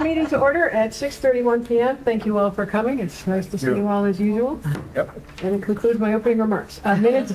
meeting to order at 6:31 PM. Thank you all for coming. It's nice to see you all as usual. Yep. And it concludes my opening remarks. Minutes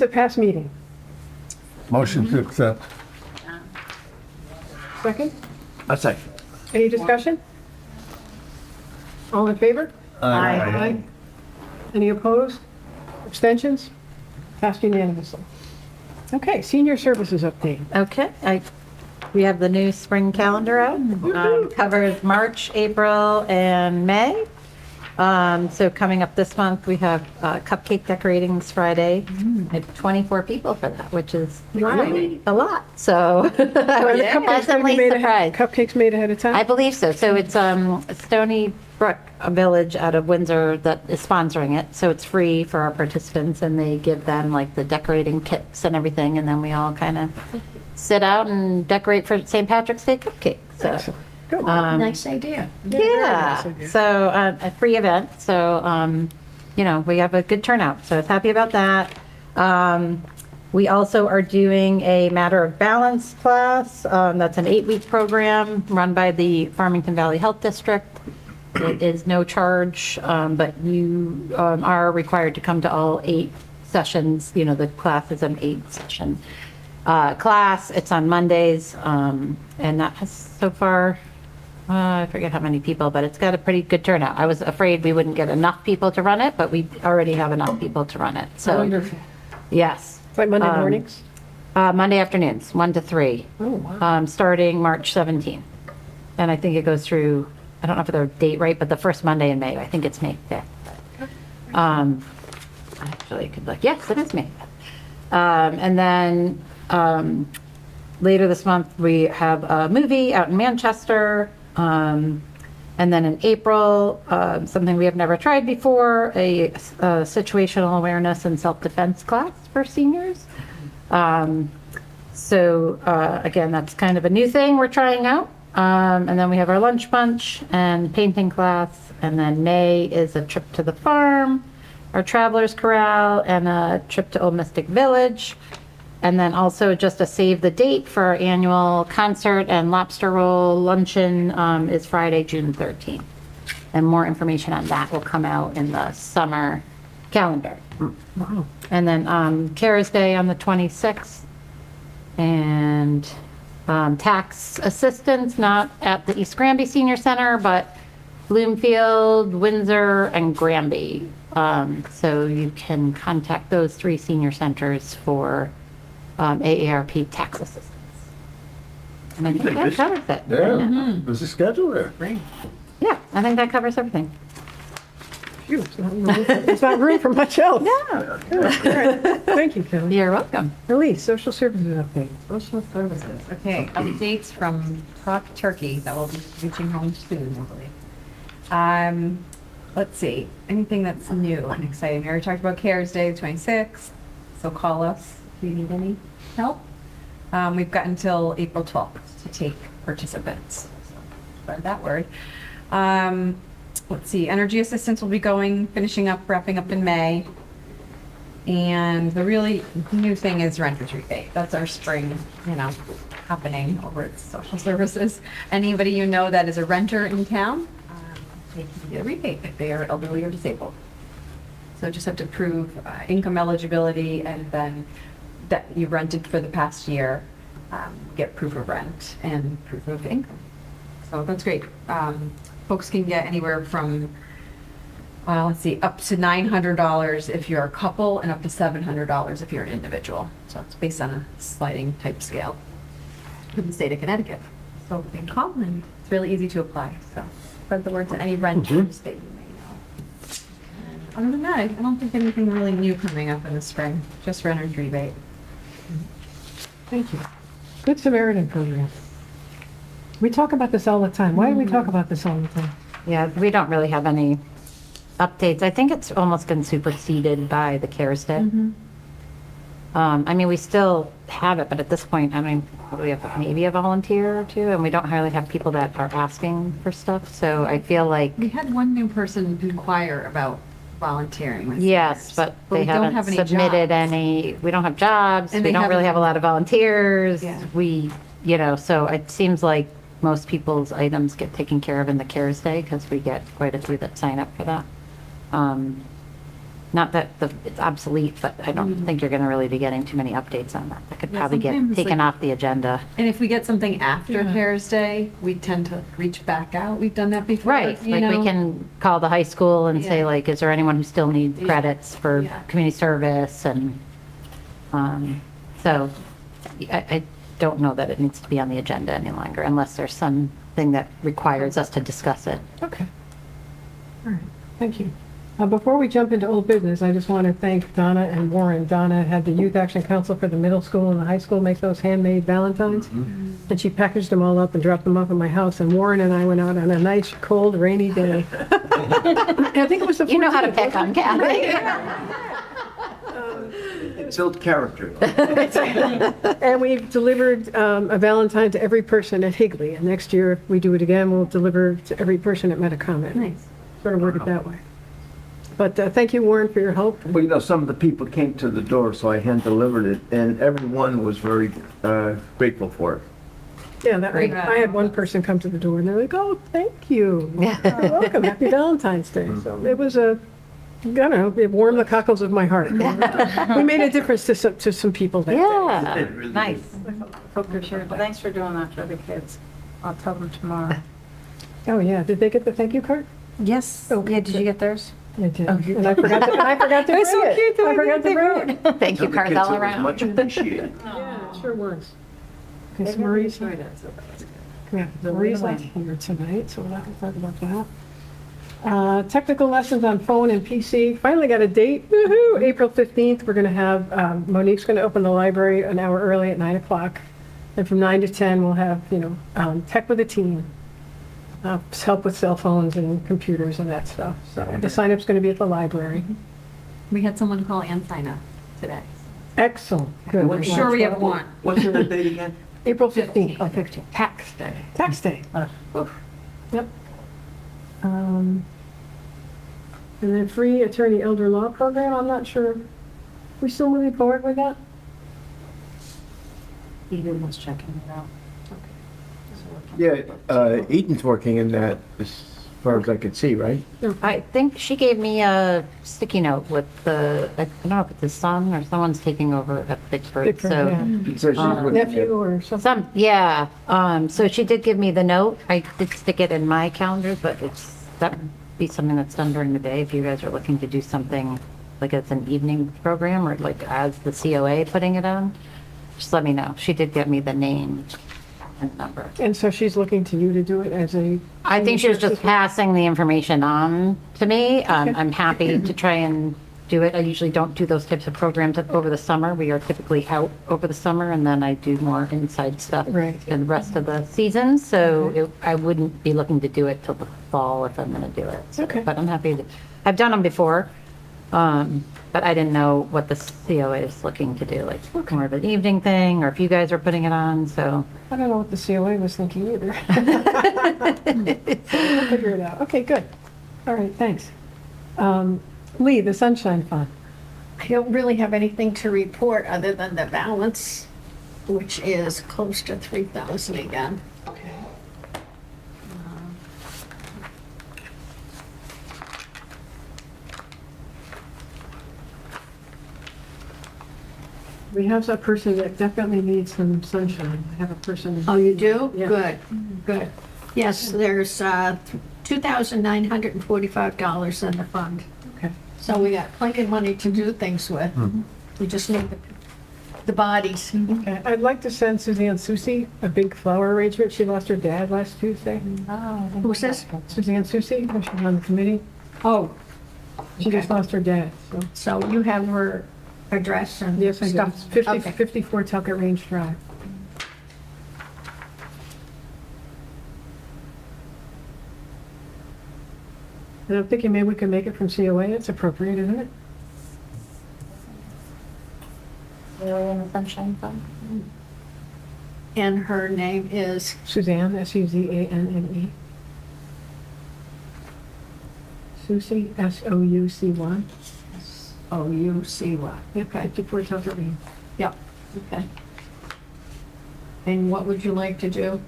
of past meeting. Motion to accept. Second? A second. Any discussion? All in favor? Aye. Any opposed? Abstentions? Passed unanimously. Okay, senior services update. Okay, we have the new spring calendar out. Covers March, April, and May. So coming up this month, we have cupcake decoratings Friday. I have 24 people for that, which is really a lot. So I was pleasantly surprised. Cupcakes made ahead of time? I believe so. So it's Stony Brook, a village out of Windsor that is sponsoring it. So it's free for our participants, and they give them like the decorating kits and everything, and then we all kind of sit out and decorate for St. Patrick's Day cupcake. So Good. Nice idea. yeah. So a free event. So we have a good turnout. So I was happy about that. We also are doing a Matter of Balance class. That's an 8-week program run by the Farmington Valley Health District. It is no charge, but you are required to come to all 8 sessions. The class is an 8-session class. It's on Mondays, and that has so far, I forget how many people, but it's got a pretty good turnout. I was afraid we wouldn't get enough people to run it, but we already have enough people to run it. So, Wonderful. yes. It's like Monday mornings? Monday afternoons, 1 to 3. Oh, wow. Starting March 17th. And I think it goes through, I don't know if the date right, but the first Monday in May. I think it's May 5th. Actually, I could look. Yes, it is May 5th. And then later this month, we have a movie out in Manchester. And then in April, something we have never tried before, a situational awareness and self-defense class for seniors. So again, that's kind of a new thing we're trying out. And then we have our lunch bunch and painting class. And then May is a trip to the farm, our travelers corral, and a trip to Old Mystic Village. And then also just a save the date for our annual concert and lobster roll luncheon is Friday, June 13th. And more information on that will come out in the summer calendar. Wow. And then CARES Day on the 26th. And tax assistance, not at the East Granby Senior Center, but Bloomfield, Windsor, and Granby. So you can contact those 3 senior centers for AARP tax assistance. And I think that covers it. Yeah. There's a schedule there. Yeah, I think that covers everything. Phew, There's not room for much else. Yeah. Thank you, Kelly. You're welcome. Elise, social services update. Social services. Okay, updates from Talk Turkey that will be reaching home soon, I believe. Let's see, anything that's new and exciting. We already talked about CARES Day, the 26th, so call us if you need any help. We've got until April 12th to take participants. So spread that word. Let's see, energy assistance will be finishing up, wrapping up in May. And the really new thing is renter's rebate. That's our spring, happening over at social services. Anybody you know that is a renter in town, they can get a rebate if they are elderly or disabled. So just have to prove income eligibility, and then that you rented for the past year, get proof of rent and proof of income. So that's great. Folks can get anywhere from, up to $900 if you're a couple, and up to $700 if you're an individual. So it's based on a sliding type scale in the state of Connecticut. So you can call, and it's really easy to apply. So spread the word to any renters that you may know. And other than that, I don't think anything really new coming up in the spring, just renter's rebate. Thank you. Good Samaritan program. We talk about this all the time. Why do we talk about this all the time? Yeah, we don't really have any updates. I think it's almost been superseded by the CARES Day. We still have it, but at this point, we have maybe a volunteer or two, and we don't really have people that are asking for stuff. So I feel like, We had one new person inquire about volunteering with yes, seniors, but we they don't haven't have any submitted jobs. any, we don't have jobs, And we they don't really haven't- have a lot of volunteers. Yeah. We you know, so it seems like most people's items get taken care of in the CARES Day because we get quite a few that sign up for that. Not that it's obsolete, but I don't think you're going to really be getting too many updates on that. That could Yeah, probably get sometimes, taken like- off the agenda. And if we get something after Yeah. CARES Day, we tend to reach back out. We've done that before. Right, you like we know? can call the high school and say Yeah. like, is there anyone who still needs Yeah. credits for Yeah. community service? And so I don't know that it needs to be on the agenda any longer unless there's something that requires us to discuss it. Okay. All right, thank you. Before we jump into old business, I just want to thank Donna and Warren. Donna had the Youth Action Council for the middle school and the high school make those handmade valentines. And she packaged them all up and dropped them off at my house. And Warren and I went out on a nice, cold, rainy day. I think it was the 14th. You know how to pick on Kathy. Build character. And we delivered a Valentine to every person at Higley. And next year, if we do it again, we'll deliver to every person at Metacomet. Nice. Sort of worded that way. But thank you, Warren, for your help. Well, you know, some of the people came to the door, so I hand delivered it, and everyone was very grateful for it. Yeah, Great. I had one person come to the door and they're like, oh, thank you. You're welcome. Happy Valentine's Day. So it was I don't know, it warmed the cockles of my heart. We made a difference to some people that day. Yeah, nice. Thanks for doing that for the kids. I'll tell them tomorrow. Oh, yeah. Did they get the thank you card? Yes. Oh, Yeah, did you get theirs? I did. And I forgot to bring it. so cute the I way forgot to bring it. Thank you, The cards kids, all it was around. Much appreciated. Yeah, it sure was. Okay, so Marie's not yeah, Marie's not here tonight, so we're not going to talk about that. Technical lessons on phone and PC. Finally got a date. Woohoo! April 15th. We're going to have, Monique's going to open the library an hour early at 9 o'clock. And from 9 to 10, we'll have, tech with a team. Help with cell phones and computers and that stuff. So the sign up's going to be at the library. We had someone call and sign up today. Excellent. Good. I'm sure we have one. What's the date again? April 15th. Oh, 15th. Tax day. Tax day. Yep. And then free attorney elder law program, I'm not sure. We still moving forward with that? Eden was checking it out. Yeah, Eaton's working in that as far as I could see, right? I think she gave me a sticky note with I don't know if it's his son or someone's taking over at Vicksburg. Vicksburg, So yeah. He says she's with Nephew or something? yeah. So she did give me the note. I did stick it in my calendar, but that would be something that's done during the day if you guys are looking to do something like it's an evening program or like as the COA putting it on. Just let me know. She did give me the name and number. And so she's looking to you to do it as a. I think she was just passing the information on to me. I'm happy to try and do it. I usually don't do those types of programs over the summer. We are typically out over the summer, and then I do more inside stuff Right. in the rest of the season. So I wouldn't be looking to do it till the fall if I'm going to do it. So, Okay. But I'm happy to. I've done them before, but I didn't know what the COA is looking to do, like more of an evening thing, or if you guys are putting it on. So I don't know what the COA was thinking either. We'll figure it out. Okay, good. All right, thanks. Lee, the Sunshine Fund. I don't really have anything to report other than the balance, which is close to 3,000 again. Okay. We have a person that definitely needs some sunshine. I have a person. Oh, you do? Yeah. Good, good. Yes, there's $2,945 in the fund. Okay. So we got plenty of money to do things with. We just need the bodies. Okay. I'd like to send Suzanne Susie a big flower arrangement. She lost her dad last Tuesday. Who's this? Suzanne Susie, she's on the committee. Oh, She just lost her dad, so. so you have her address and Yes, I do. stuff? It's 50 Okay. 54 Tucket Range Drive. And I'm thinking maybe we can make it from COA. It's appropriate, isn't it? really in the Sunshine Fund. And her name is, Suzanne, Suzanne. Susie, Soucy. O-U-C-Y. Yep, 54 Tucket Range. Yep, okay. And what would you like to do?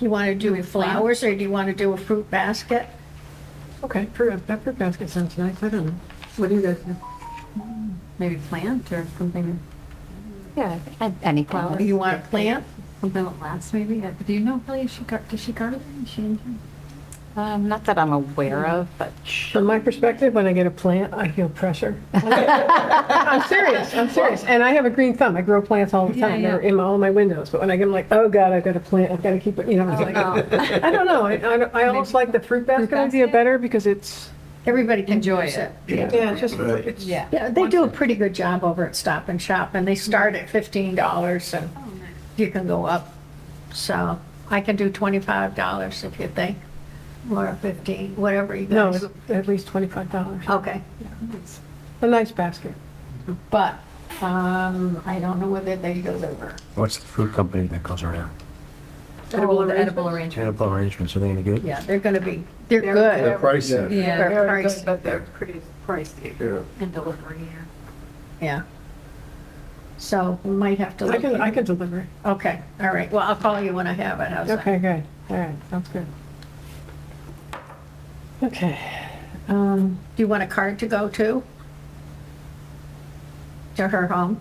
You want to do flowers or do you want to do a fruit basket? Okay, that fruit basket sounds nice, I don't know. What do you guys think? Maybe plant or something, Yeah, any flowers. You want a plant? something that lasts maybe. Do you know, Kelly, does she garden? Is she into? Not that I'm aware of, but From my perspective, when I get a plant, I feel pressure. I'm serious. And I have a green thumb. I grow plants all the Yeah, time. yeah. They're in all my windows. But when I get them like, oh God, I've got a plant, I've got to keep it, it's like, I don't know. I almost like the fruit basket idea basket? better because it's, Everybody can Enjoy use it. yeah, it's just, it's, Yeah. Yeah, they do a pretty good job over at Stop and Shop, and they start at $15, and you can go up. So I can do $25 if you think, or 15, whatever you no, guys. at least $25. Okay, It's a nice basket. but I don't know whether they deliver. What's the food company that goes around? Edible The edible arrangement. Cannibal Arrangements, are they any good? Yeah, they're gonna be, they're The good. price, Yeah. They're Very pricey. good, but they're pretty pricey in delivery. Yeah. So we might have to I look. can deliver. Okay, all right. Well, I'll call you when I have it. How's that? Okay, good. All right, sounds good. Okay. Do you want a card to go to her home?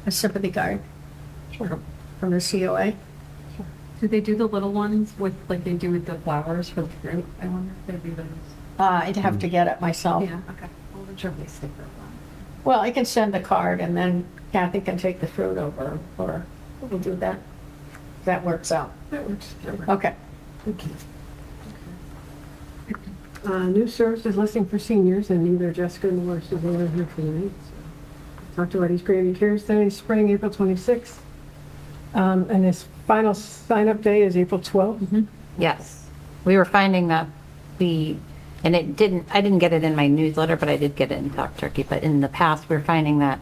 A sympathy card Sure. from the COA? Do they do the little ones with, like they do with the flowers for the fruit? I wonder if they do those. I'd have to get it myself. Yeah, okay. I wasn't sure if they stick with them. Well, I can send the card and then Kathy can take the fruit over, or we'll do that. That works out. That works. Okay. Thank you. New services listing for seniors, and neither Jessica nor Suzanne are here tonight. So talked about East Granby Cares Day, spring, April 26th. And this final sign-up day is April 12th. yes. We were finding that and I didn't get it in my newsletter, but I did get it in Talk Turkey. But in the past, we were finding that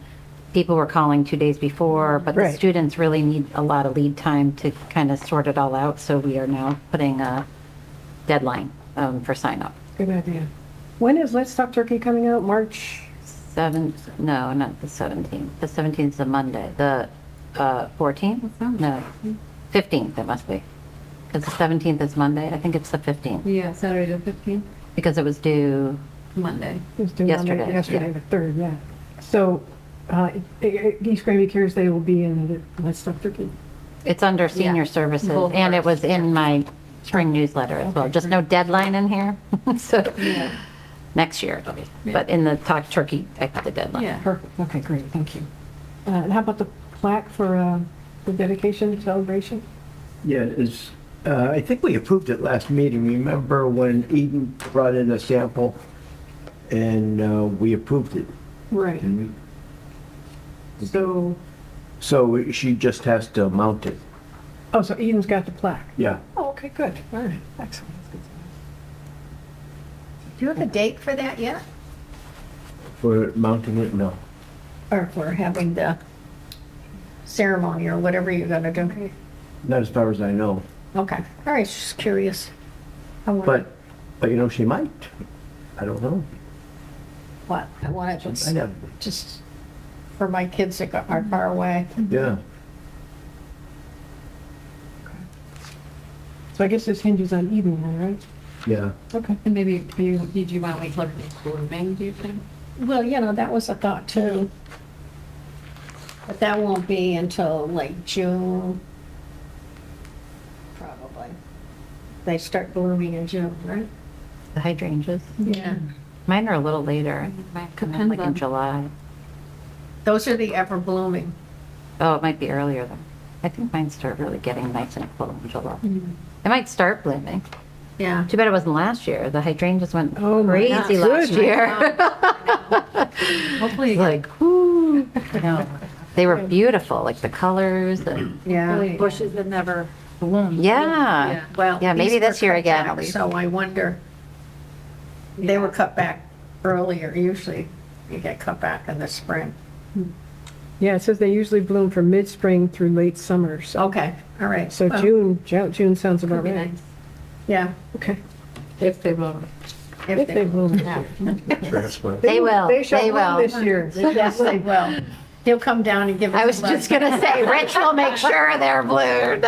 people were calling 2 days before, but the Right. students really need a lot of lead time to kind of sort it all out. So we are now putting a deadline for sign up. Good idea. When is Let's Talk Turkey coming out? March? No, not the 17th. The 17th is a Monday. The 14th? No, 15th it must be. Because the 17th is Monday. I think it's the 15th. Yeah, Saturday the 15th, Because it was due, Monday. It was due Monday- Yesterday, Yesterday, yeah. the 3rd, yeah. So East Granby Cares Day will be in the Let's Talk Turkey. it's under senior services, Both and it works, was in my spring newsletter as well. Just no deadline in here. So next year it'll be. But in the Talk Turkey, I put the deadline. Yeah. Perfect. Okay, great. Thank you. And how about the plaque for the dedication celebration? Yeah, I think we approved it last meeting. Remember when Eden brought in a sample and we approved it? Right. And So, so she just has to mount it. oh, so Eden's got the plaque. Yeah. Oh, okay, good. All right, excellent. That's good to Do you have a date for that yet? For mounting it, no. Or for having the ceremony or whatever you're gonna do? Not as far as I know. Okay, all right, just curious. I wanna- But she might. I don't know. What, I want to I know. just for my kids that are far away. Yeah. So I guess this hinges on Eden then, right? Yeah. Okay. And maybe, did you want to wait till it's blooming, do you think? Well, that was a thought too. But that won't be until like June. Probably. They start blooming in June, right? The hydrangeas. Yeah. Mine are a little later. Mine come in like in July. Those are the ever blooming. Oh, it might be earlier then. I think mine start really getting nice and full in July. It might start blooming. Yeah. Too bad it wasn't last year. The hydrangeas went Oh my crazy gosh. last Good. year. Hopefully, Like, whoo. No, they were beautiful, like the colors and, Yeah. Bushes that never bloom. yeah. Well. Yeah, maybe these were this year cut again, back, at least. So I wonder, they were cut back earlier. Usually you get cut back in the spring. Yeah, it says they usually bloom from mid-spring through late summer, so. Okay, all right. So Well, June sounds about could be right. nice. Yeah. Okay. If they bloom. If they bloom. Transplant. They will, They shall they bloom will. this year. Yes, they will. He'll come down and give us. I was a just lesson. gonna say, Rich will make sure they're bloomed.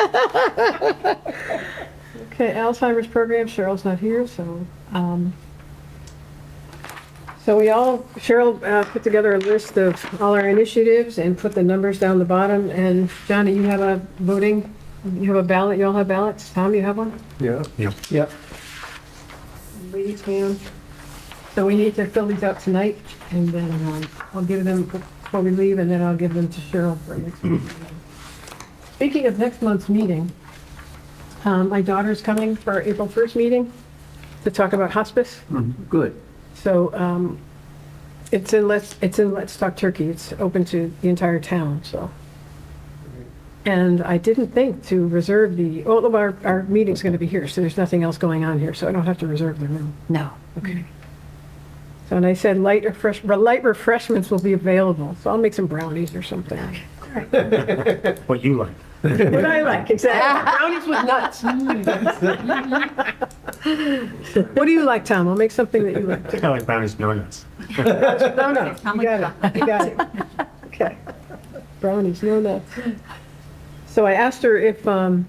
Okay, Alzheimer's program, Cheryl's not here, so, Cheryl put together a list of all our initiatives and put the numbers down the bottom, and Johnny, you have a voting, you have a ballot, you all have ballots? Tom, you have one? Yeah. Yep. Yep. Ladies, ma'am. So we need to fill these out tonight, and then I'll give them before we leave, and then I'll give them to Cheryl for next month's meeting. Speaking of next month's meeting, my daughter's coming for our April 1st meeting to talk about hospice. Good. So it's in Let's Talk Turkey. It's open to the entire town, so. And I didn't think to reserve all of our meeting's going to be here, so there's nothing else going on here, so I don't have to reserve the room. No. Okay. So, and I said light refreshments will be available, so I'll make some brownies or something. What you like. What I like, exactly. Brownies with nuts. What do you like, Tom? I'll make something that you like. I think I like brownies and donuts. No, you got it, you got it. Okay. Brownies, no nuts. So I asked her if an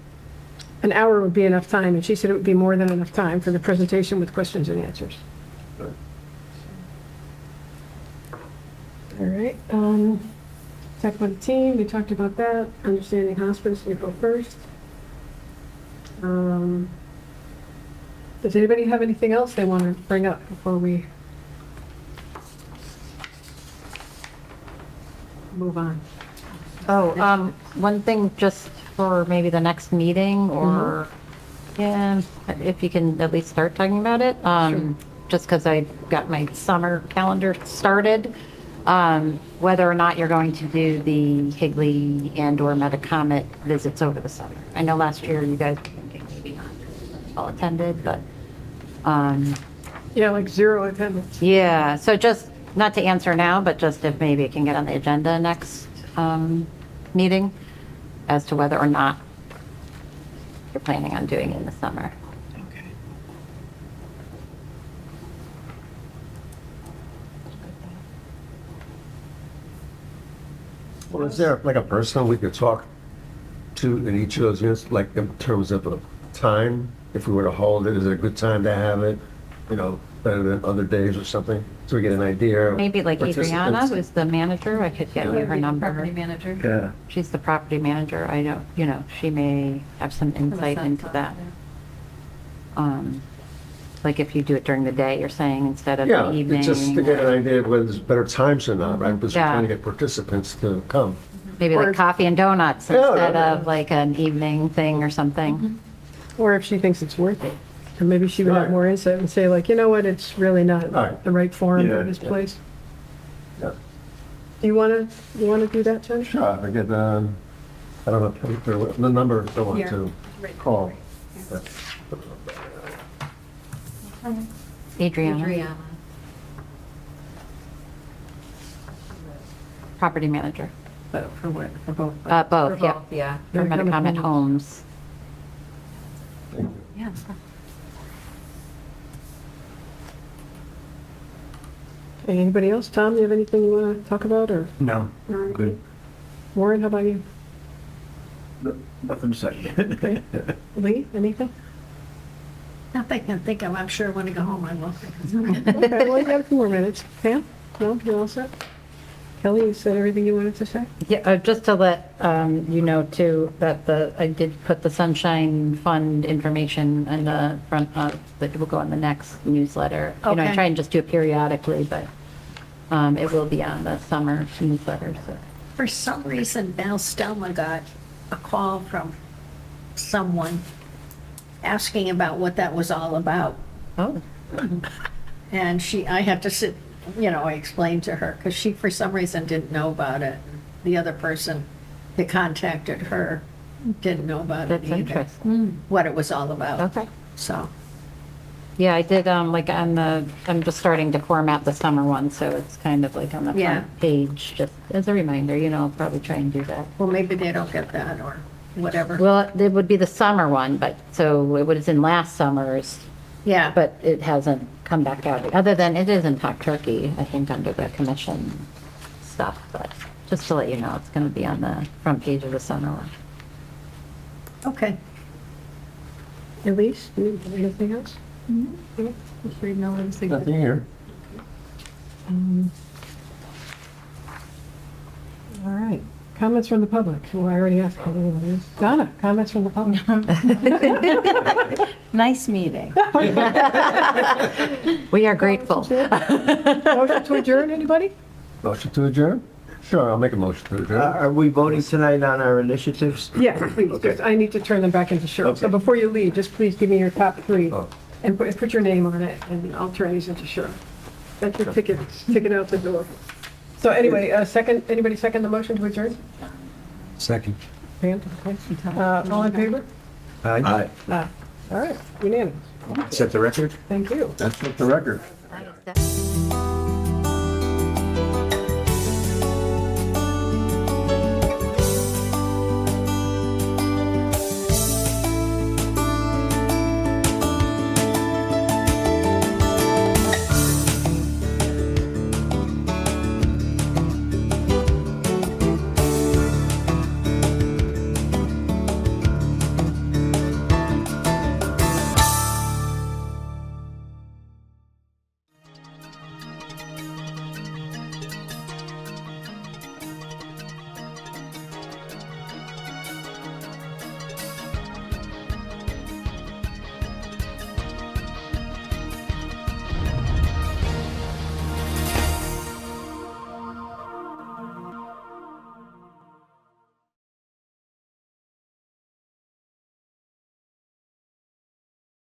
hour would be enough time, and she said it would be more than enough time for the presentation with questions and answers. All right, talk about the team, we talked about that, understanding hospice, April 1st. Does anybody have anything else they want to bring up before we move on? Oh, one thing just for maybe the next meeting or, yeah, if you can at least start talking about it. Just because I got my summer calendar started, whether or not you're going to do the Higley and/or Metacomet visits over the summer. I know last year you guys were thinking maybe not all attended, but, Yeah, like 0 attendance. yeah, so just, not to answer now, but just if maybe it can get on the agenda next meeting as to whether or not you're planning on doing it in the summer. Okay. Well, is there like a person we could talk to in each of those units, like in terms of a time? If we were to hold it, is it a good time to have it, better than other days or something? So we get an idea. of Maybe like Adriana, participants. who's the manager, I could get you her number. Property manager. Yeah. She's the property manager. I don't, she may have some insight into that. Like if you do it during the day, you're saying, instead of Yeah, the evening. it's just to get an idea of whether there's better times or not, right? Because we're Yeah. trying to get participants to come. Maybe like coffee and donuts Yeah, instead yeah. of like an evening thing or something. Or if she thinks it's worth it. And maybe she would have Right. more insight and say like, you know what, it's really not Right. the right forum Yeah, for this yeah. place. Yeah. Do you want to do that, Jen? Sure, I get, I don't know, the number I want Here. to call. Adriana, property manager. But for what, for both? Both, For yeah. both, yeah. For Metacomet Homes. Yeah. Okay, anybody else? Tom, you have anything you want to talk about, or No. Good. Warren, how about you? Nothing to say. Okay. Lee, anything? Nothing I can think of. I'm sure when I go home I will. Okay, well, you got a few more minutes. Pam? No, you all set? Kelly, you said everything you wanted to say? Yeah, just to let you know too, that I did put the Sunshine Fund information in the front of, that will go on the next newsletter. I Okay. try and just do it periodically, but it will be on the summer newsletter, so. For some reason, Val Stelma got a call from someone asking about what that was all about. Oh. And I had to sit, I explained to her, because she, for some reason, didn't know about it. The other person that contacted her didn't know about it That's either, interesting. what it was all about. Okay. So, Yeah, I did, like I'm just starting to format the summer one, so it's kind of like on the Yeah. front page, just as a reminder, I'll probably try and do that. well, maybe they don't get that or whatever. Well, it would be the summer one, but, so it was in last summer's, Yeah, but it hasn't come back out. Other than it is in Talk Turkey, I think under the commission stuff, but just to let you know, it's going to be on the front page of the Sonoma. Okay. Elise, do you have anything else? Just reading over the signature. Nothing here. All right. Comments from the public? Well, I already asked. Donna, comments from the public? Nice meeting. We are grateful. Motion to adjourn, anybody? Motion to adjourn? Sure, I'll make a motion to adjourn. Are we voting tonight on our initiatives? Yeah, please. Okay. Just- I need to turn them back into shirts. So Okay. before you leave, just please give me your top three Oh. and put your name on it, and I'll turn these into shirts. That's your ticket out the door. So anyway, anybody second the motion to adjourn? Second. Pam, okay. All in favor? Aye. All right, unanimous. Set the record? Thank you. That's what the record.